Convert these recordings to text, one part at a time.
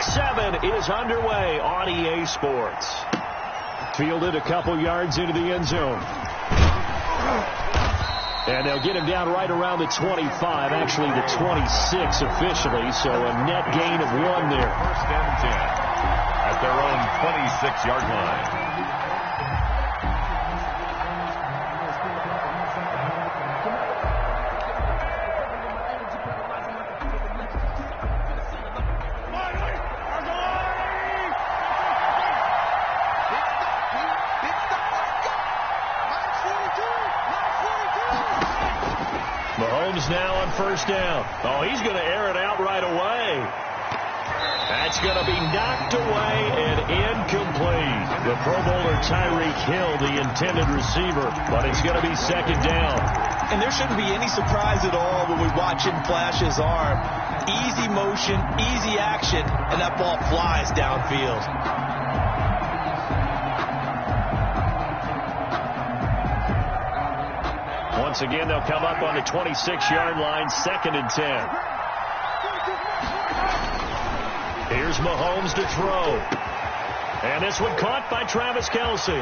Week 7 is underway on EA Sports. Fielded a couple yards into the end zone. And they'll get him down right around the 25, actually the 26 officially, so a net gain of 1 there. First and 10 at their own 26-yard line. Mahomes now on first down. Oh, he's going to air it out right away. That's going to be knocked away and incomplete. The Pro Bowler Tyreek Hill, the intended receiver, but it's going to be second down. And there shouldn't be any surprise at all when we watch him flash his arm. Easy motion, easy action, and that ball flies downfield. Once again, they'll come up on the 26-yard line, second and 10. Here's Mahomes to throw. And this one caught by Travis Kelce.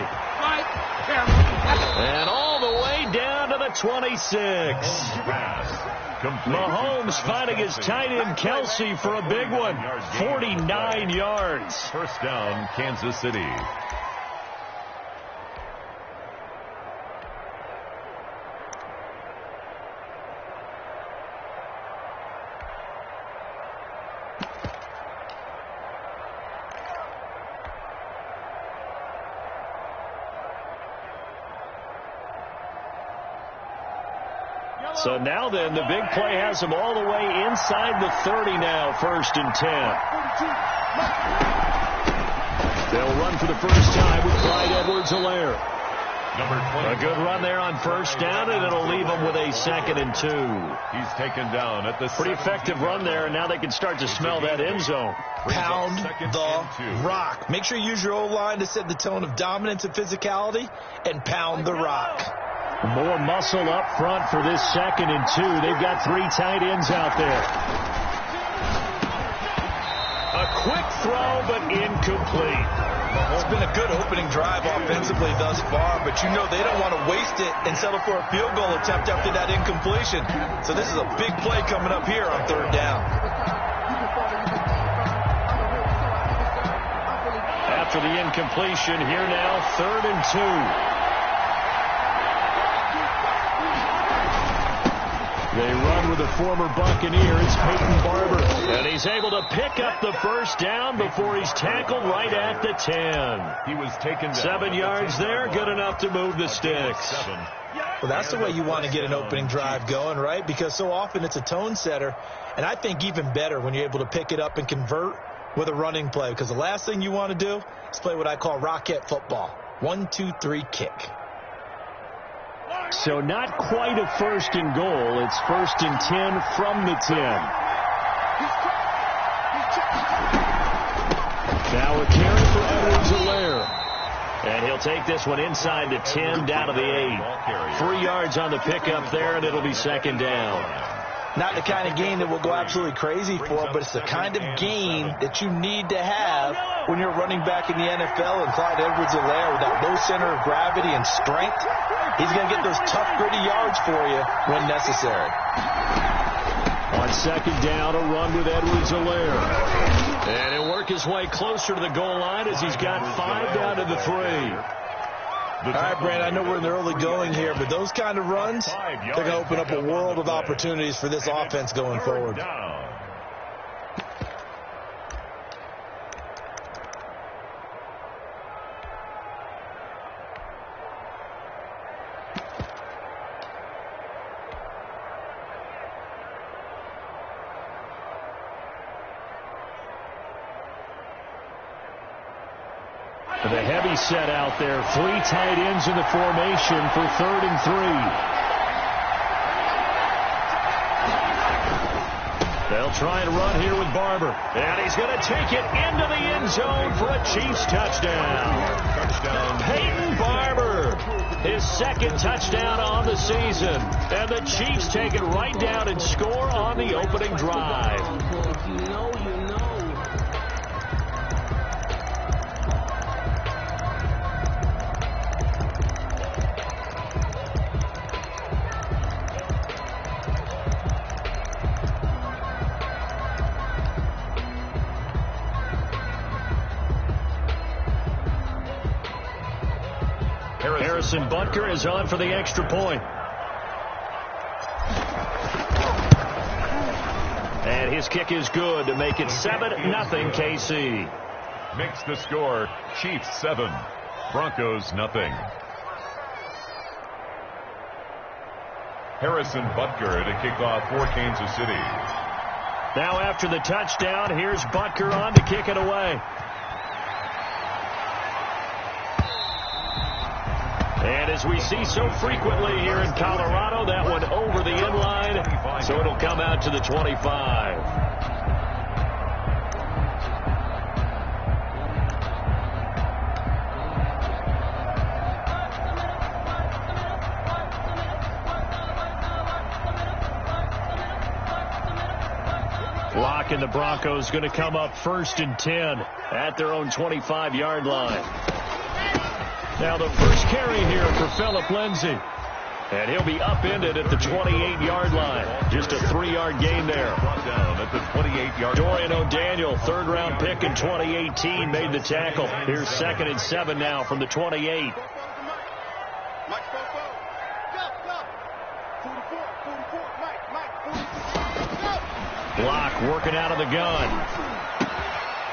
And all the way down to the 26. Mahomes finding his tight end Kelce for a big one. 49 yards. First down, Kansas City. So now then, the big play has him all the way inside the 30 now, first and 10. They'll run for the first time with Clyde Edwards-Helaire. A good run there on first down, and it'll leave them with a second and 2. He's taken down at the pretty effective run there, and now they can start to smell that end zone. Pound the rock. Make sure you use your O-line to set the tone of dominance and physicality, and pound the rock. More muscle up front for this second and 2. They've got 3 tight ends out there. A quick throw, but incomplete. It's been a good opening drive offensively thus far, but you know they don't want to waste it and settle for a field goal attempt after that incompletion. So this is a big play coming up here on third down. After the incompletion, here now, third and 2. They run with the former Buccaneer. It's Peyton Barber. And he's able to pick up the first down before he's tackled right at the 10. He was taken down. 7 yards there, good enough to move the sticks. Well, that's the way you want to get an opening drive going, right? Because so often it's a tone setter. And I think even better when you're able to pick it up and convert with a running play. Because the last thing you want to do is play what I call rocket football. 1, 2, 3, kick. So not quite a first and goal. It's first and 10 from the 10. Now a carry for Edwards-Helaire. And he'll take this one inside the 10 down to the 8. 3 yards on the pickup there, and it'll be second down. Not the kind of gain that we'll go absolutely crazy for, but it's the kind of gain that you need to have when you're running back in the NFL. And Clyde Edwards-Helaire, with that low center of gravity and strength, he's going to get those tough, gritty yards for you when necessary. On second down, a run with Edwards-Helaire. And he'll work his way closer to the goal line as he's got 5 down to the 3. All right, Brand, I know we're in the early going here, but those kind of runs, they're going to open up a world of opportunities for this offense going forward. The heavy set out there. 3 tight ends in the formation for third and 3. They'll try and run here with Barber. And he's going to take it into the end zone for a Chiefs touchdown. Peyton Barber, his second touchdown on the season. And the Chiefs take it right down and score on the opening drive. Harrison Butker is on for the extra point. And his kick is good to make it 7-0 KC. Makes the score Chiefs 7, Broncos nothing. Harrison Butker to kick off for Kansas City. Now after the touchdown, here's Butker on to kick it away. And as we see so frequently here in Colorado, that one over the end line, so it'll come out to the 25. Lock and the Broncos going to come up 1st and 10 at their own 25-yard line. Now the first carry here for Phillip Lindsay. And he'll be upended at the 28-yard line. Just a 3-yard gain there. Brought down at the 28-yard line. Dorian O'Daniel, third-round pick in 2018, made the tackle. Here's 2nd and 7 now from the 28. Block working out of the gun.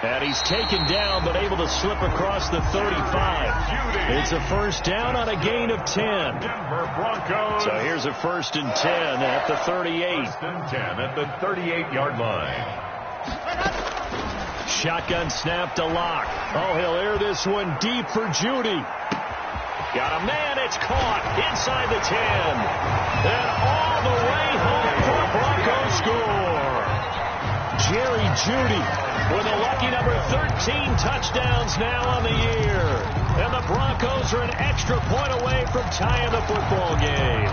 And he's taken down, but able to slip across the 35. It's a first down on a gain of 10. Denver Broncos. So here's a 1st and 10 at the 38. 1st and 10 at the 38-yard line. Shotgun snap to Lock. Oh, he'll air this one deep for Judy. Got a man. It's caught inside the 10. And all the way home for a Broncos score. Jerry Judy with a lucky number 13 touchdowns now on the year. And the Broncos are an extra point away from tying the football game.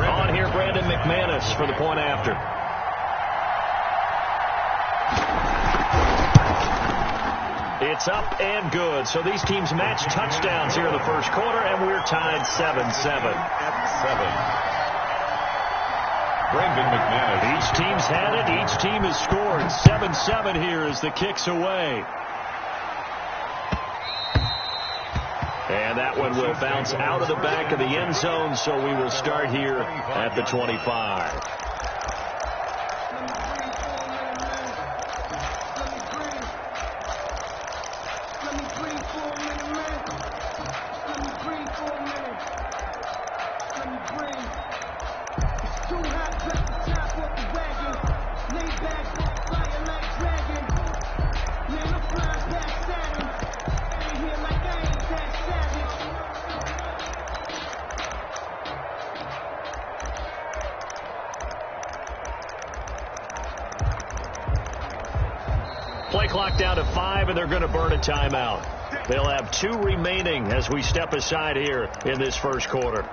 On here, Brandon McManus for the point after. It's up and good. So these teams match touchdowns here in the first quarter, and we're tied 7-7. At 7. Brandon McManus. Each team's had it. Each team has scored. 7-7 here as the kick's away. And that one will bounce out of the back of the end zone, so we will start here at the 25. Play clock down to 5, and they're going to burn a timeout. They'll have 2 remaining as we step aside here in this first quarter.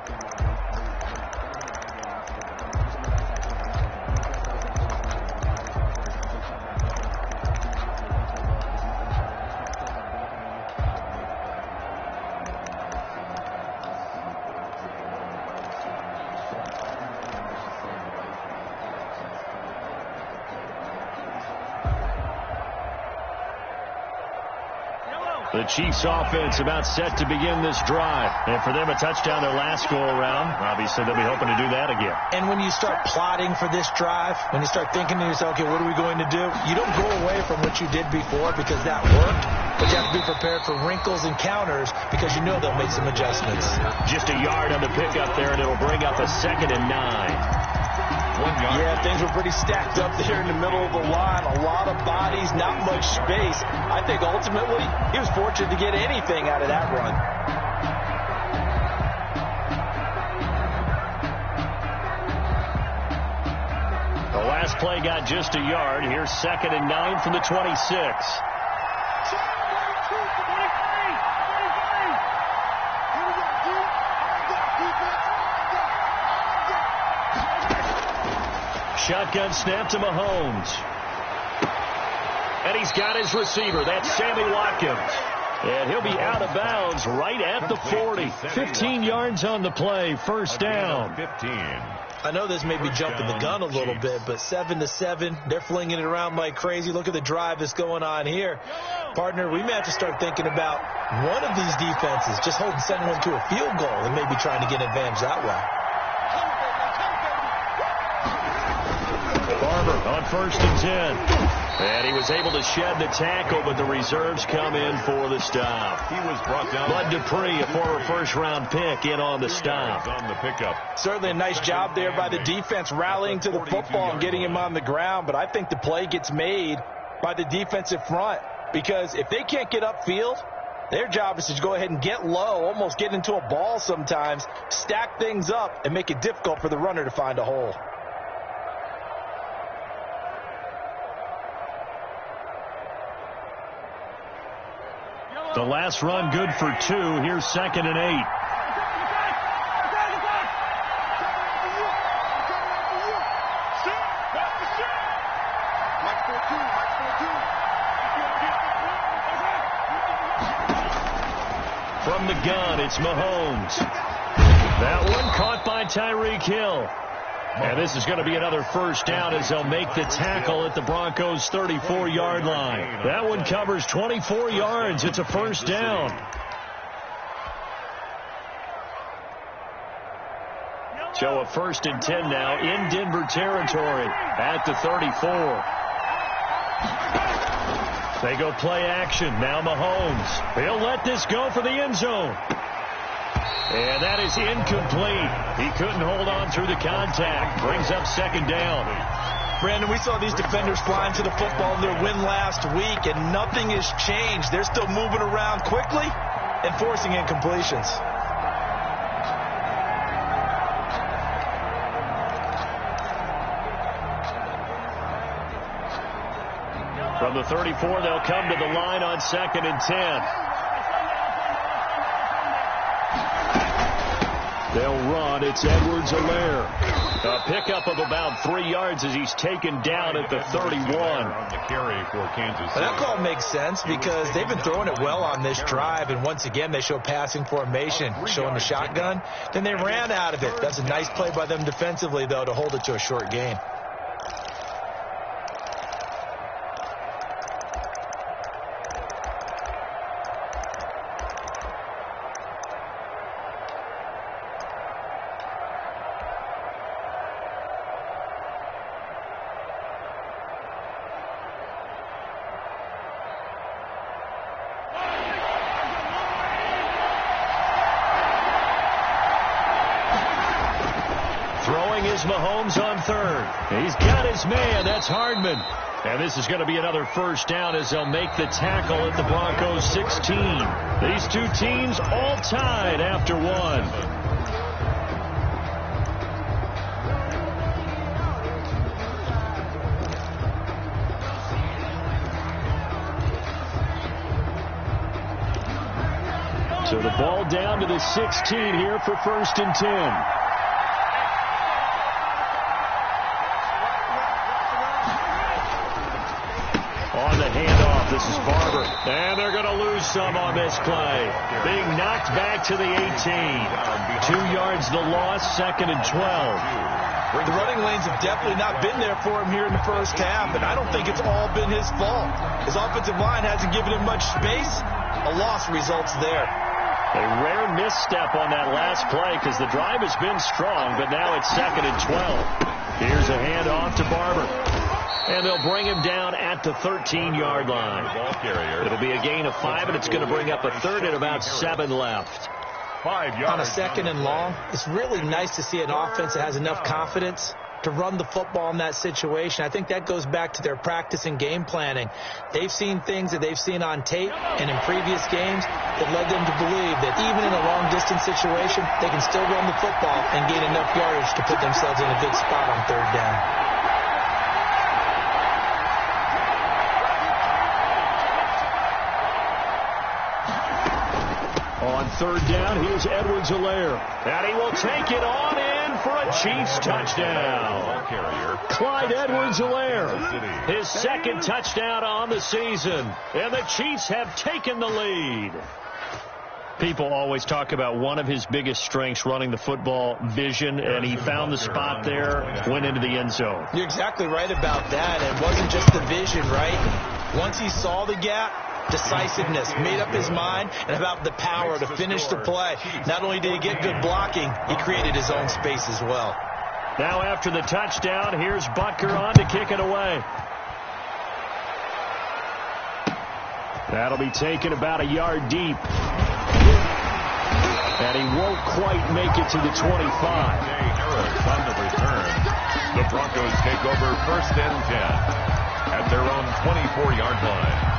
The Chiefs offense about set to begin this drive. And for them, a touchdown their last go-around. Obviously, they'll be hoping to do that again. And when you start plotting for this drive, when you start thinking to yourself, okay, what are we going to do? You don't go away from what you did before because that worked. But you have to be prepared for wrinkles and counters because you know they'll make some adjustments. Just a yard on the pickup there, and it'll bring up a 2nd and 9. Yeah, things were pretty stacked up there in the middle of the line. A lot of bodies, not much space. I think ultimately he was fortunate to get anything out of that run. The last play got just a yard. Here's 2nd and 9 from the 26. Shotgun snap to Mahomes. And he's got his receiver. That's Sammy Watkins. And he'll be out of bounds right at the 40. 15 yards on the play. First down. 15. I know this may be jumping the gun a little bit, but 7-7, they're flinging it around like crazy. Look at the drive that's going on here. Partner, we may have to start thinking about one of these defenses just sending one to a field goal and maybe trying to get an advantage that way. Barber on 1st and 10. And he was able to shed the tackle, but the reserves come in for the stop. He was brought down. Bud Dupree, a former first-round pick, in on the stop. On the pickup. Certainly a nice job there by the defense rallying to the football and getting him on the ground, but I think the play gets made by the defensive front because if they can't get upfield, their job is to go ahead and get low, almost get into a ball sometimes, stack things up, and make it difficult for the runner to find a hole. The last run good for 2. Here's 2nd and 8. From the gun, it's Mahomes. That one caught by Tyreek Hill. And this is going to be another first down as they'll make the tackle at the Broncos' 34-yard line. That one covers 24 yards. It's a first down. So a 1st and 10 now in Denver territory at the 34. They go play action. Now Mahomes. He'll let this go for the end zone. And that is incomplete. He couldn't hold on through the contact. Brings up 2nd down. Brandon, we saw these defenders flying to the football in their win last week, and nothing has changed. They're still moving around quickly and forcing incompletions. From the 34, they'll come to the line on 2nd and 10. They'll run. It's Edwards-Helaire. A pickup of about 3 yards as he's taken down at the 31. That call makes sense because they've been throwing it well on this drive, and once again they show passing formation, showing the shotgun. Then they ran out of it. That's a nice play by them defensively, though, to hold it to a short gain. Mahomes on 3rd. He's got his man. That's Hardman. And this is going to be another first down as they'll make the tackle at the Broncos' 16. These two teams all tied after 1. So the ball down to the 16 here for 1st and 10. On the handoff, this is Barber. And they're going to lose some on this play. Being knocked back to the 18. 2 yards the loss, 2nd and 12. The running lanes have definitely not been there for him here in the first half, and I don't think it's all been his fault. His offensive line hasn't given him much space. A loss results there. A rare misstep on that last play because the drive has been strong, but now it's 2nd and 12. Here's a handoff to Barber. And they'll bring him down at the 13-yard line. It'll be a gain of 5, and it's going to bring up a 3rd and about 7 left. 5 yards. On a 2nd and long, it's really nice to see an offense that has enough confidence to run the football in that situation. I think that goes back to their practice and game planning. They've seen things that they've seen on tape and in previous games that led them to believe that even in a long-distance situation, they can still run the football and gain enough yardage to put themselves in a good spot on 3rd down. On 3rd down, here's Edwards-Helaire. And he will take it on in for a Chiefs touchdown. Clyde Edwards-Helaire, his 2nd touchdown on the season. And the Chiefs have taken the lead. People always talk about one of his biggest strengths running the football, vision, and he found the spot there, went into the end zone. You're exactly right about that. It wasn't just the vision, right? Once he saw the gap, decisiveness, made up his mind, and about the power to finish the play. Not only did he get good blocking, he created his own space as well. Now after the touchdown, here's Butker on to kick it away. That'll be taken about a yard deep. And he won't quite make it to the 25. Harris on the return. The Broncos take over 1st and 10 at their own 24-yard line.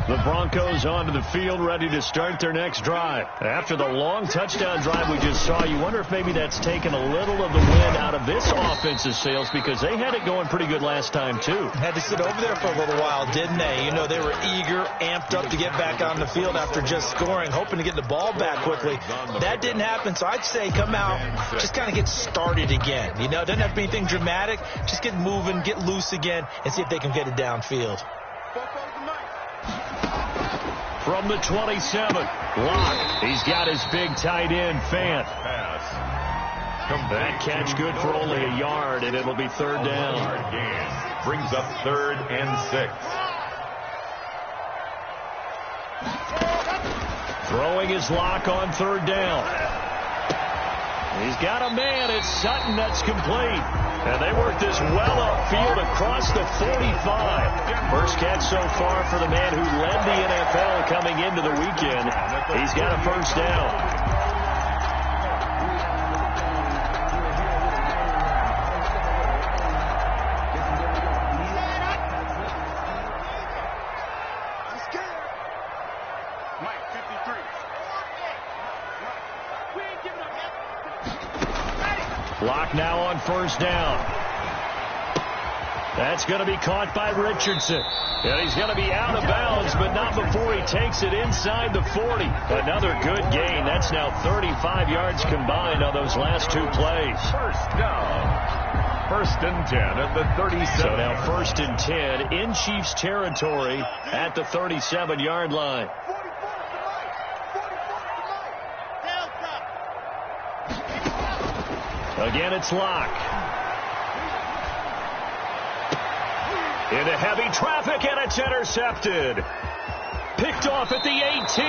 The Broncos onto the field, ready to start their next drive. After the long touchdown drive we just saw, you wonder if maybe that's taken a little of the wind out of this offense's sails, because they had it going pretty good last time, too. Had to sit over there for a little while, didn't they? You know, they were eager, amped up to get back on the field after just scoring, hoping to get the ball back quickly. That didn't happen, so I'd say come out, just kind of get started again. You know, it doesn't have to be anything dramatic. Just get moving, get loose again, and see if they can get it downfield. From the 27, Locke. He's got his big tight end, Fant. That catch good for only a yard, and it'll be 3rd down. Brings up 3rd and 6. Throwing his Locke on 3rd down. He's got a man. It's Sutton. That's complete. And they work this well upfield across the 45. First catch so far for the man who led the NFL coming into the weekend. He's got a 1st down. Locke now on 1st down. That's going to be caught by Richardson. And he's going to be out of bounds, but not before he takes it inside the 40. Another good gain. That's now 35 yards combined on those last 2 plays. 1st down. 1st and 10 at the 37. So now 1st and 10 in Chiefs territory at the 37-yard line. Again, it's Locke. Into heavy traffic, and it's intercepted. Picked off at the 18.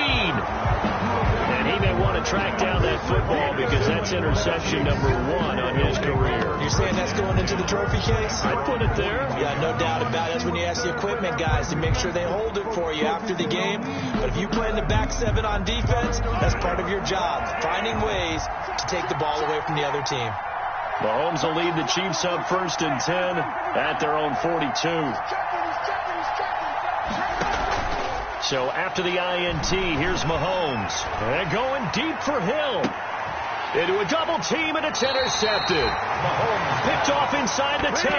And he may want to track down that football because that's interception number 1 on his career. You're saying that's going into the trophy case? I'd put it there. Yeah, no doubt about it. That's when you ask the equipment guys to make sure they hold it for you after the game. But if you play in the back 7 on defense, that's part of your job, finding ways to take the ball away from the other team. Mahomes will lead the Chiefs up 1st and 10 at their own 42. So after the INT, here's Mahomes. And going deep for Hill. Into a double team, and it's intercepted. Mahomes picked off inside the 10.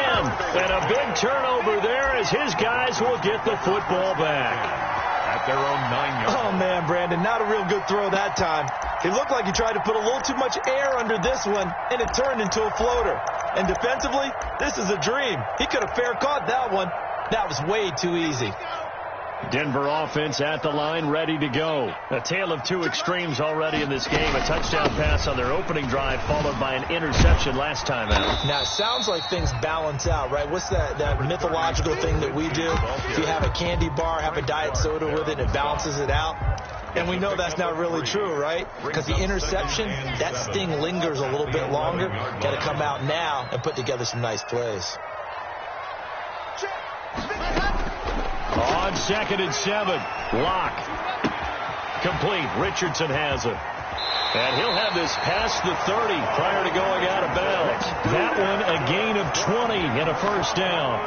And a big turnover there as his guys will get the football back. At their own 9-yard. Oh, man, Brandon, not a real good throw that time. It looked like he tried to put a little too much air under this one, and it turned into a floater. And defensively, this is a dream. He could have fair caught that one. That was way too easy. Denver offense at the line, ready to go. A tale of 2 extremes already in this game. A touchdown pass on their opening drive, followed by an interception last time out. Now, it sounds like things balance out, right? What's that mythological thing that we do? If you have a candy bar, have a diet soda with it, it balances it out. And we know that's not really true, right? Because the interception, that sting lingers a little bit longer. Got to come out now and put together some nice plays. On 2nd and 7, Locke. Complete. Richardson has it. And he'll have this past the 30 prior to going out of bounds. That one a gain of 20 and a 1st down.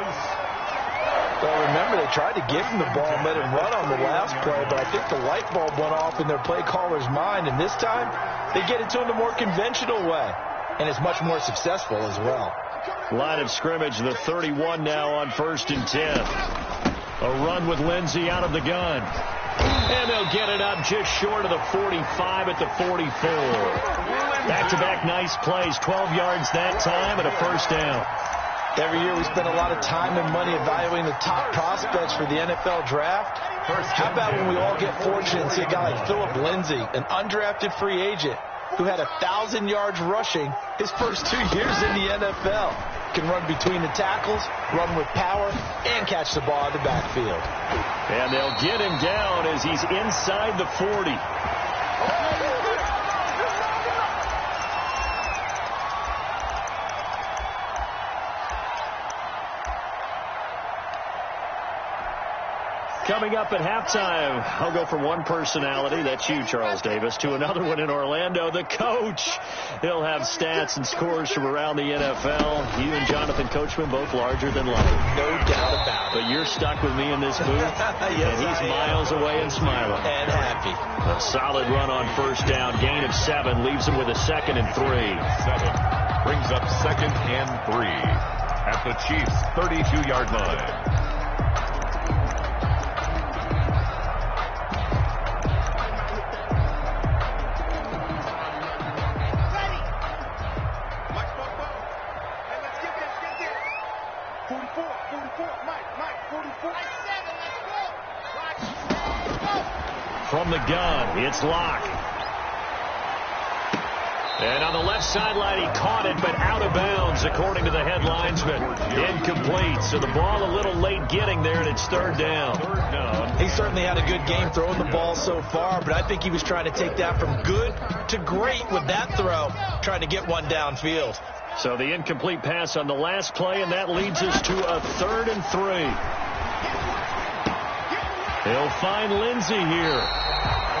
Well, remember, they tried to give him the ball and let him run on the last play, but I think the light bulb went off in their play caller's mind, and this time they get it to him the more conventional way, and it's much more successful as well. Line of scrimmage, the 31 now on 1st and 10. A run with Lindsey out of the gun. And they'll get it up just short of the 45 at the 44. Back-to-back nice plays, 12 yards that time and a first down. Every year we spend a lot of time and money evaluating the top prospects for the NFL draft. How about when we all get fortunate and see a guy like Philip Lindsay, an undrafted free agent who had 1,000 yards rushing his first 2 years in the NFL. Can run between the tackles, run with power, and catch the ball in the backfield. And they'll get him down as he's inside the 40. Coming up at halftime, I'll go from one personality, that's you, Charles Davis, to another one in Orlando, the coach. He'll have stats and scores from around the NFL. You and Jonathan Coachman, both larger than life. No doubt about it. But you're stuck with me in this booth, yes, and he's miles away and smiling. And happy. A solid run on first down, gain of 7, leaves him with a 2nd and 3. 7 brings up 2nd and 3 at the Chiefs' 32-yard line. From the gun, it's Locke. And on the left sideline, he caught it, but out of bounds, according to the head linesman. Incomplete, so the ball a little late getting there, and it's 3rd down. He certainly had a good game throwing the ball so far, but I think he was trying to take that from good to great with that throw, trying to get one downfield. So the incomplete pass on the last play, and that leads us to a 3rd and 3. He'll find Lindsay here.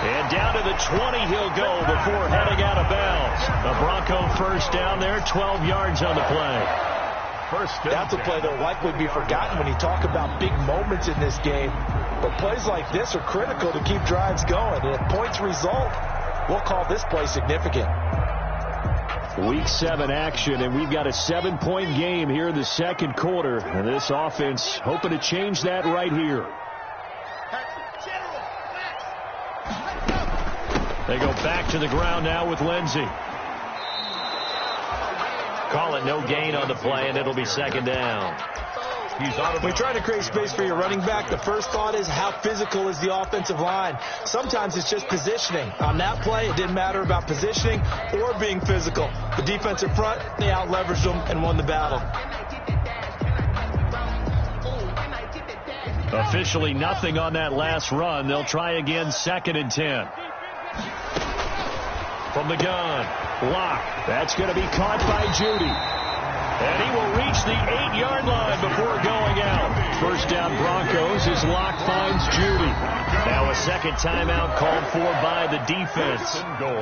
And down to the 20 he'll go before heading out of bounds. A Bronco first down there, 12 yards on the play. That's a play that will likely be forgotten when you talk about big moments in this game. But plays like this are critical to keep drives going. And if points result, we'll call this play significant. Week 7 action, and we've got a 7-point game here in the second quarter. And this offense hoping to change that right here. They go back to the ground now with Lindsay. Call it no gain on the play, and it'll be 2nd down. When trying to create space for your running back, the first thought is how physical is the offensive line. Sometimes it's just positioning. On that play, it didn't matter about positioning or being physical. The defensive front, they out-leveraged them and won the battle. Officially nothing on that last run. They'll try again, 2nd and 10. From the gun, Locke. That's going to be caught by Judy. And he will reach the 8-yard line before going out. First down Broncos as Locke finds Judy. Now a second timeout called for by the defense.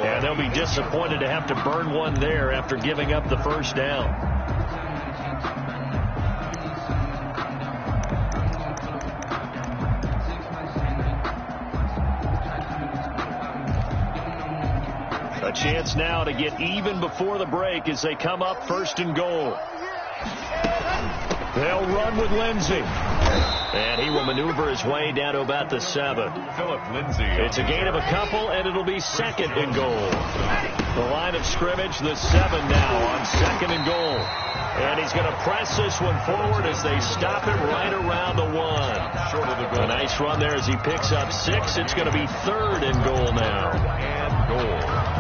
And they'll be disappointed to have to burn one there after giving up the first down. A chance now to get even before the break as they come up 1st and goal. They'll run with Lindsay. And he will maneuver his way down to about the 7. Philip Lindsay. It's a gain of a couple, and it'll be 2nd and goal. The line of scrimmage, the 7 now on 2nd and goal. And he's going to press this one forward as they stop him right around the 1. Short of the goal. A nice run there as he picks up 6. It's going to be 3rd and goal now. And goal.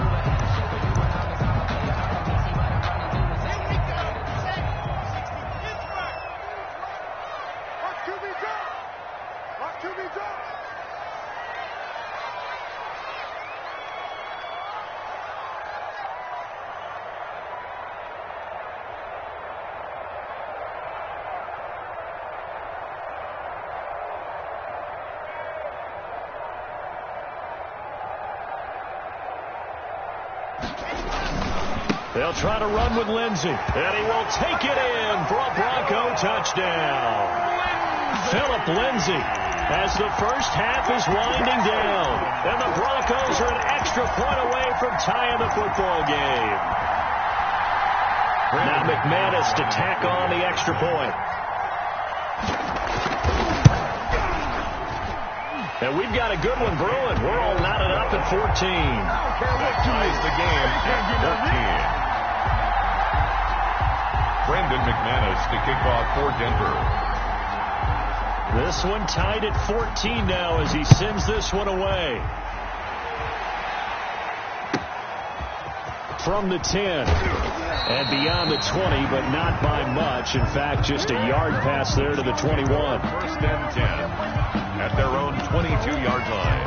They'll try to run with Lindsay, and he will take it in for a Bronco touchdown. Philip Lindsay, as the first half is winding down, and the Broncos are an extra point away from tying the football game. Now McManus to tack on the extra point. And we've got a good one brewing. We're all knotted up at 14. That ties the game at 14. Brendan McManus to kick off for Denver. This one tied at 14 now as he sends this one away. From the 10 and beyond the 20, but not by much. In fact, just a yard pass there to the 21. First and 10 at their own 22-yard line.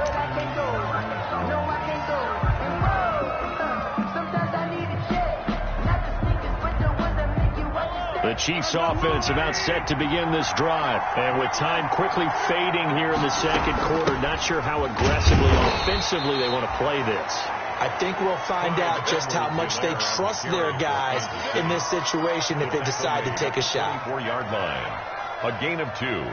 The Chiefs offense about set to begin this drive. And with time quickly fading here in the second quarter, not sure how aggressively offensively they want to play this. I think we'll find out just how much they trust their guys in this situation if they decide to take a shot. 24-yard line. A gain of 2.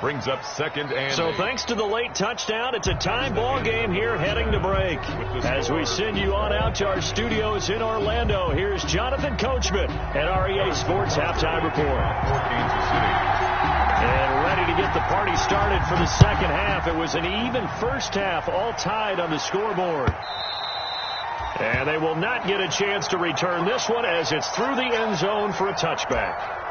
Brings up second and So 8. thanks to the late touchdown, it's a tie ball game here heading to break. As we send you on out to our studios in Orlando, here's Jonathan Coachman at REA Sports Halftime Report. For Kansas City. And ready to get the party started for the second half. It was an even first half, all tied on the scoreboard. And they will not get a chance to return this one as it's through the end zone for a touchback.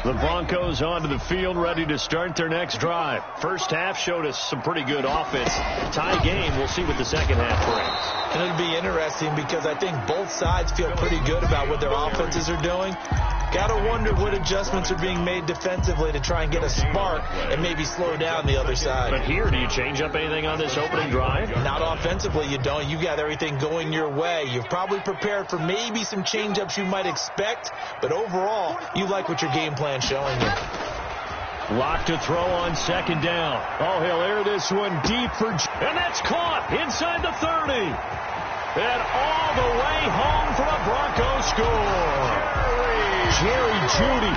The Broncos onto the field, ready to start their next drive. First half showed us some pretty good offense. Tie game, we'll see what the second half brings. And it'll be interesting because I think both sides feel pretty good about what their offenses are doing. Got to wonder what adjustments are being made defensively to try and get a spark and maybe slow down the other side. But here, do you change up anything on this opening drive? Not offensively, you don't. You got everything going your way. You've probably prepared for maybe some change-ups you might expect, but overall, you like what your game plan's showing you. Lock to throw on second down. Oh, he'll air this one deep for... And that's caught inside the 30. And all the way home for a Broncos score. Jerry Jeudy,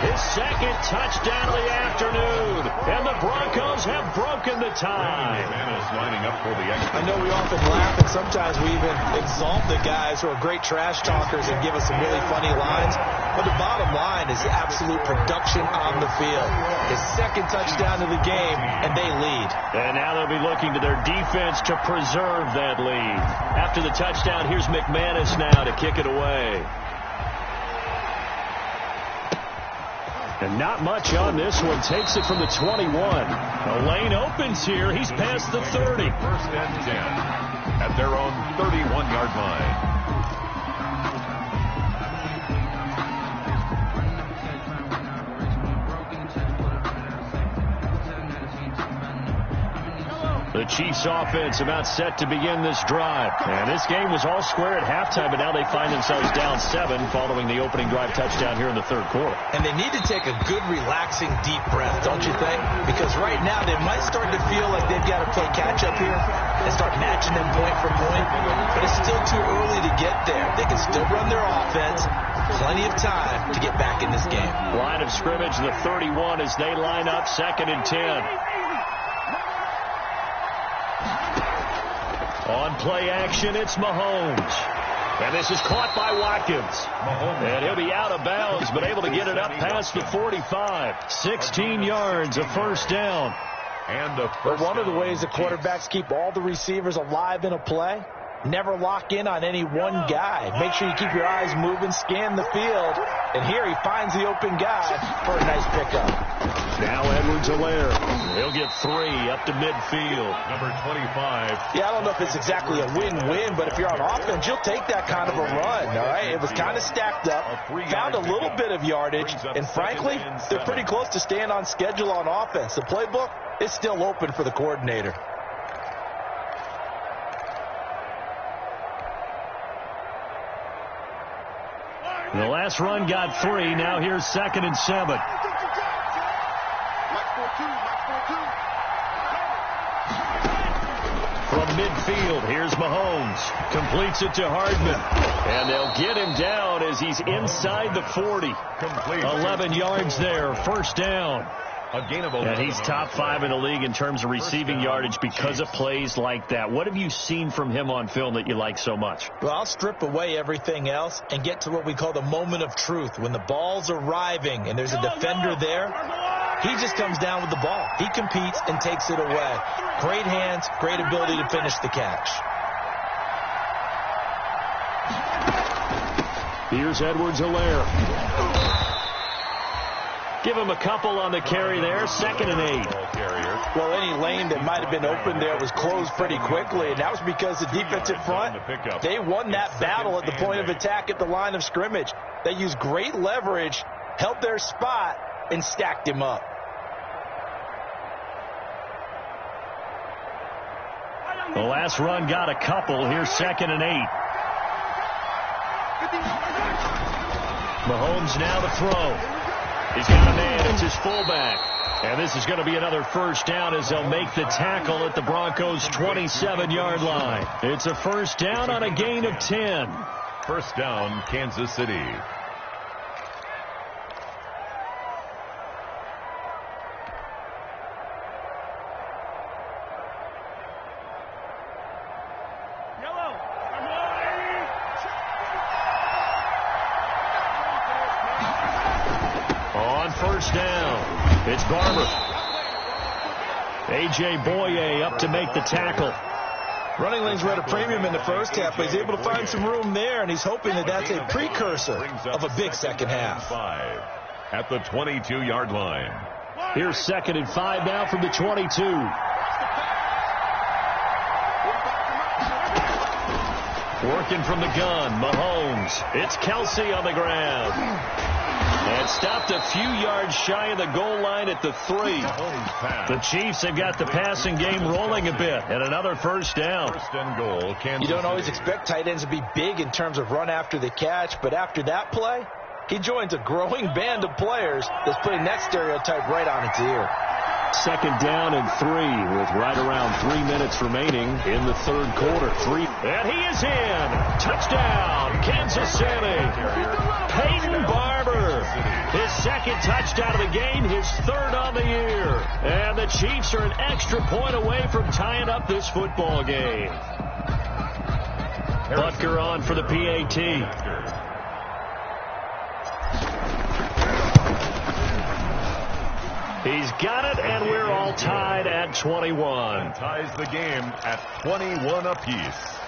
his second touchdown of the afternoon. And the Broncos have broken the tie. McManus lining up for the extra. I know we often laugh, and sometimes we even exalt the guys who are great trash talkers and give us some really funny lines. But the bottom line is absolute production on the field. His second touchdown of the game, and they lead. And now they'll be looking to their defense to preserve that lead. After the touchdown, here's McManus now to kick it away. And not much on this one. Takes it from the 21. The lane opens here. He's past the 30. First and 10 at their own 31-yard line. The Chiefs offense about set to begin this drive. And this game was all square at halftime, but now they find themselves down 7 following the opening drive touchdown here in the third quarter. And they need to take a good, relaxing, deep breath, don't you think? Because right now they might start to feel like they've got to play catch-up here and start matching them point for point. But it's still too early to get there. They can still run their offense. Plenty of time to get back in this game. Line of scrimmage, the 31 as they line up, second and 10. On play action, it's Mahomes. And this is caught by Watkins. And he'll be out of bounds, but able to get it up past the 45. 16 yards, a first down. And a first One of the down. ways the quarterbacks keep all the receivers alive in a play, never lock in on any one guy. Make sure you keep your eyes moving, scan the field. And here he finds the open guy for a nice pickup. Now Edwards-Helaire. He'll get 3 up to midfield. Number 25. Yeah, I don't know if it's exactly a win-win, but if you're on offense, you'll take that kind of a run, all right? It was kind of stacked up, found a little bit of yardage, and frankly, they're pretty close to staying on schedule on offense. The playbook is still open for the coordinator. The last run got 3. Now here's second and 7. From midfield, here's Mahomes. Completes it to Hardman. And they'll get him down as he's inside the 40. 11 yards there, first down. And he's top 5 in the league in terms of receiving yardage because of plays like that. What have you seen from him on film that you like so much? Well, I'll strip away everything else and get to what we call the moment of truth. When the ball's arriving and there's a defender there, he just comes down with the ball. He competes and takes it away. Great hands, great ability to finish the catch. Here's Edwards-Helaire. Give him a couple on the carry there. 2nd and 8. Well, any lane that might have been open there was closed pretty quickly, and that was because the defensive front, they won that battle at the point of attack at the line of scrimmage. They used great leverage, held their spot, and stacked him up. The last run got a couple. Here's 2nd and 8. Mahomes now to throw. He's got a man. It's his fullback. And this is going to be another first down as they'll make the tackle at the Broncos' 27-yard line. It's a first down on a gain of 10. First down, Kansas City. First down. It's Barber. A.J. Boye up to make the tackle. Running lanes were at a premium in the first half, but he's able to find some room there, and he's hoping that that's a precursor of a big second half. At the 22-yard line. Here's 2nd and 5 now from the 22. Working from the gun, Mahomes. It's Kelsey on the ground. And stopped a few yards shy of the goal line at the 3. The Chiefs have got the passing game rolling a bit. And another first down. First and goal, Kansas You don't always City. expect tight ends to be big in terms of run after the catch, but after that play, he joins a growing band of players that's putting that stereotype right on its ear. 2nd down and 3 with right around 3 minutes remaining in the third quarter. 3. And he is in. Touchdown, Kansas City. Peyton Barber. His 2nd touchdown of the game, his 3rd on the year. And the Chiefs are an extra point away from tying up this football game. Butker on for the PAT. He's got it, and we're all tied at 21. And ties the game at 21 apiece.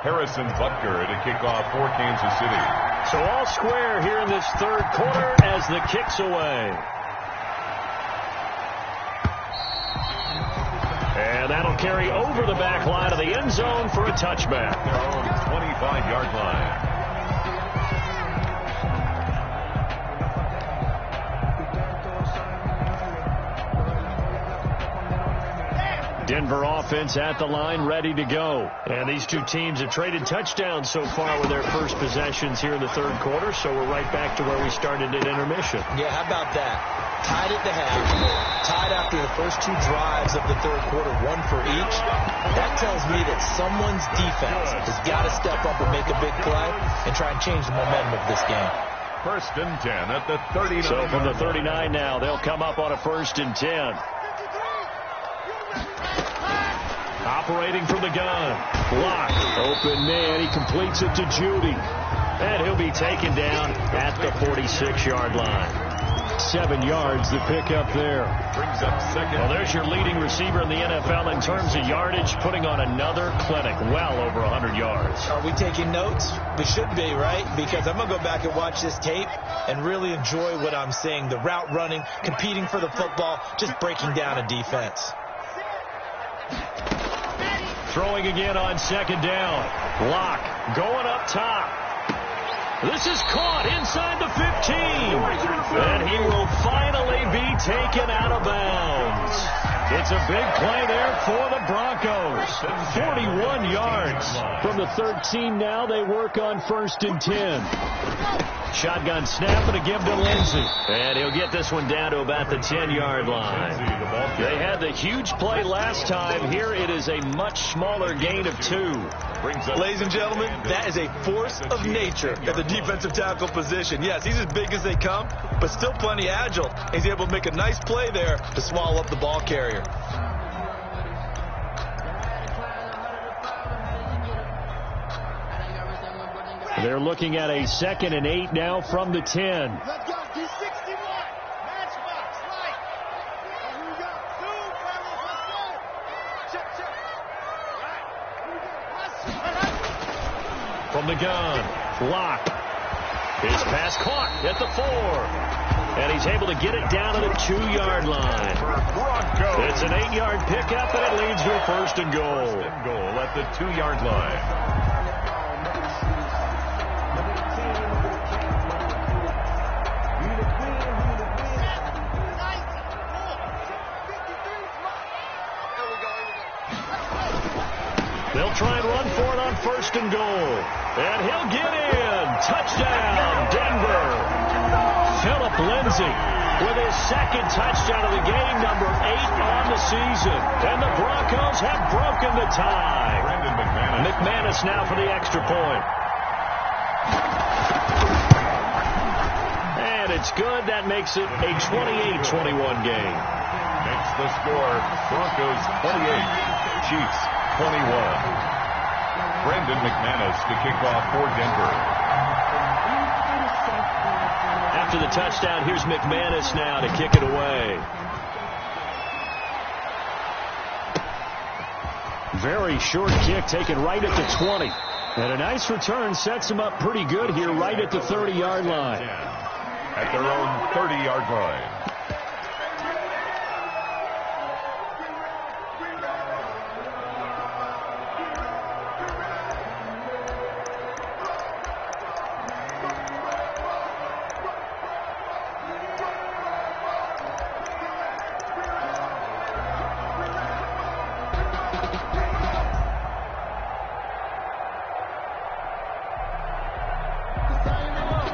Harrison Butker to kick off for Kansas City. So all square here in this third quarter as the kick's away. And that'll carry over the back line of the end zone for a touchback. Their own 25-yard line. Denver offense at the line, ready to go. And these two teams have traded touchdowns so far with their first possessions here in the third quarter, so we're right back to where we started at intermission. Yeah, how about that? Tied at the half, tied after the first 2 drives of the third quarter, 1 for each. That tells me that someone's defense has got to step up and make a big play and try and change the momentum of this game. First and 10 at the 39. So from the 39 now, they'll come up on a first and 10. Operating from the gun. Block. Open man. He completes it to Judy. And he'll be taken down at the 46-yard line. 7 yards to pick up there. Brings up second. Well, there's your leading receiver in the NFL in terms of yardage, putting on another clinic, well over 100 yards. Are we taking notes? We should be, right? Because I'm going to go back and watch this tape and really enjoy what I'm seeing. The route running, competing for the football, just breaking down a defense. Throwing again on second down. Lock going up top. This is caught inside the 15. And he will finally be taken out of bounds. It's a big play there for the Broncos. 41 yards. From the 13 now, they work on 1st and 10. Shotgun snap and a give to Lindsey. And he'll get this one down to about the 10-yard line. They had the huge play last time. Here it is a much smaller gain of 2. Ladies and gentlemen, that is a force of nature at the defensive tackle position. Yes, he's as big as they come, but still plenty agile. He's able to make a nice play there to swallow up the ball carrier. They're looking at a 2nd and 8 now from the 10. Let's go. D61. Matchbox. Light. Here we go. Zoom, fellas. Let's go. Check, check. Right. From the gun. Lock. His pass caught at the 4. And he's able to get it down to the 2-yard line. It's an 8-yard pickup, and it leads to a 1st and goal. 1st and goal at the 2-yard line. They'll try and run for it on 1st and goal. And he'll get in. Touchdown, Denver. Philip Lindsay with his 2nd touchdown of the game, number 8 on the season. And the Broncos have broken the tie. McManus now for the extra point. And it's good. That makes it a 28-21 game. Makes the score Broncos 28, Chiefs 21. Brendan McManus to kick off for Denver. After the touchdown, here's McManus now to kick it away. Very short kick taken right at the 20. And a nice return sets him up pretty good here right at the 30-yard line. At their own 30-yard line.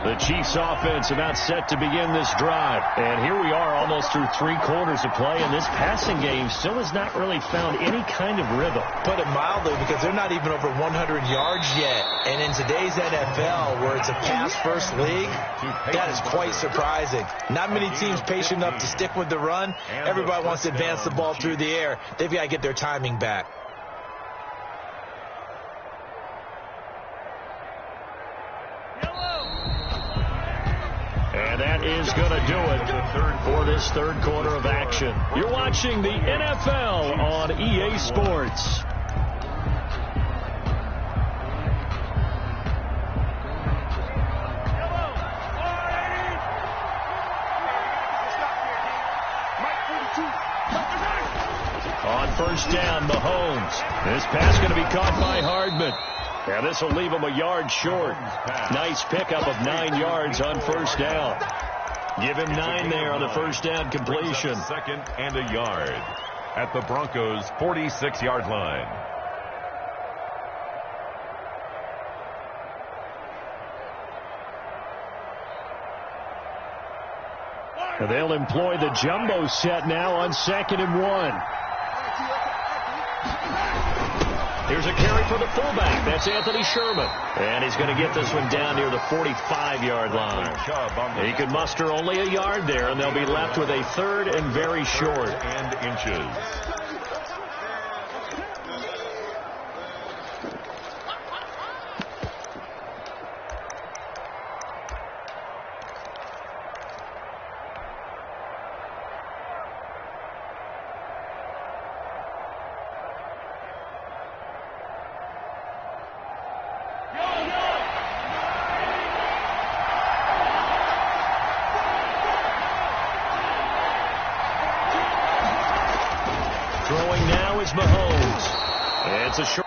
The Chiefs offense about set to begin this drive. And here we are almost through 3 quarters of play, and this passing game still has not really found any kind of rhythm. Put it mildly, because they're not even over 100 yards yet. And in today's NFL, where it's a pass-first league, that is quite surprising. Not many teams patient enough to stick with the run. Everybody wants to advance the ball through the air. They've got to get their timing back. And that is going to do it for this 3rd quarter of action. You're watching the NFL on EA Sports. On 1st down, Mahomes. This pass going to be caught by Hardman. And this will leave him a yard short. Nice pickup of 9 yards on 1st down. Give him 9 there on the 1st down completion. 2nd and a yard at the Broncos' 46-yard line. And they'll employ the jumbo set now on 2nd and 1. Here's a carry for the fullback. That's Anthony Sherman. And he's going to get this one down near the 45-yard line. He can muster only a yard there, and they'll be left with a 3rd and very short. And inches. Throwing now is Mahomes. And it's a short.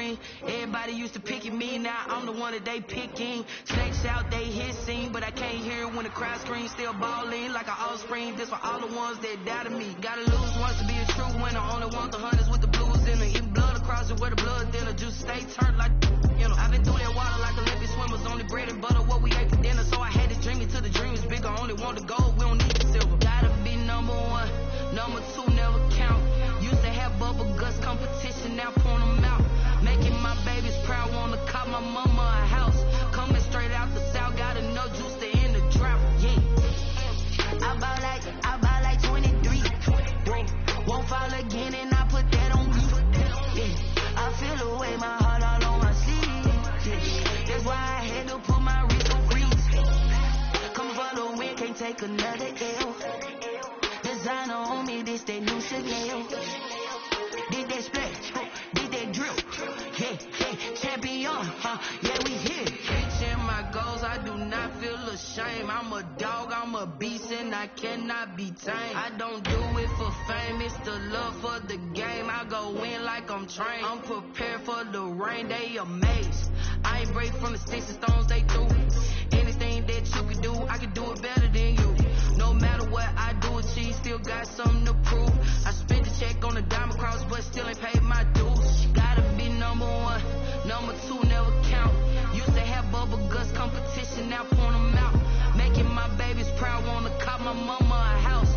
screen. Everybody used to pick at me, now I'm the one that they picking. Snakes out, they hissing, but I can't hear when the crowd screams. Still balling like an offspring. This for all the ones that doubted me. Gotta lose once to be a true winner. Only want the hunters with the blues in it. Eating blood across it where the blood dinner. Juice stay turned like, you know. I've been through that water like Olympic swimmers. Only bread and butter, what we ate for dinner. So I had to dream it till the dream is bigger. Only want the gold, we don't need the silver. Gotta be number one, number two never count. Used to have bubble guts competition, now point them out. Making my babies proud, wanna cop my mama a house. Coming straight out the south, got enough juice to end the drought. Yeah, I bought like 23. Whoa. Won't fall again, and I put that on me. Yeah, I feel the way, my heart all on my sleeve. Yeah, that's why I had to put my wrist on freeze. Come for the win, can't take another L. Designer on me, this that new Chanel. Did that splash, did that drip. Yeah, champion, yeah, we here. Reaching my goals, I do not feel ashamed. I'm a dog, I'm a beast, and I cannot be tamed. I don't do it for fame, it's the love for the game. I go in like I'm trained. I'm prepared for the rain, they amazed. I ain't break from the sticks and stones they threw. Anything that you can do, I can do it better than you. No matter what I do, achieve, still got something to prove. I spent the check on the diamond cross, but still ain't paid my dues. Gotta be number one, number two never count. Used to have bubble guts competition, now point them out. Making my babies proud, wanna cop my mama a house.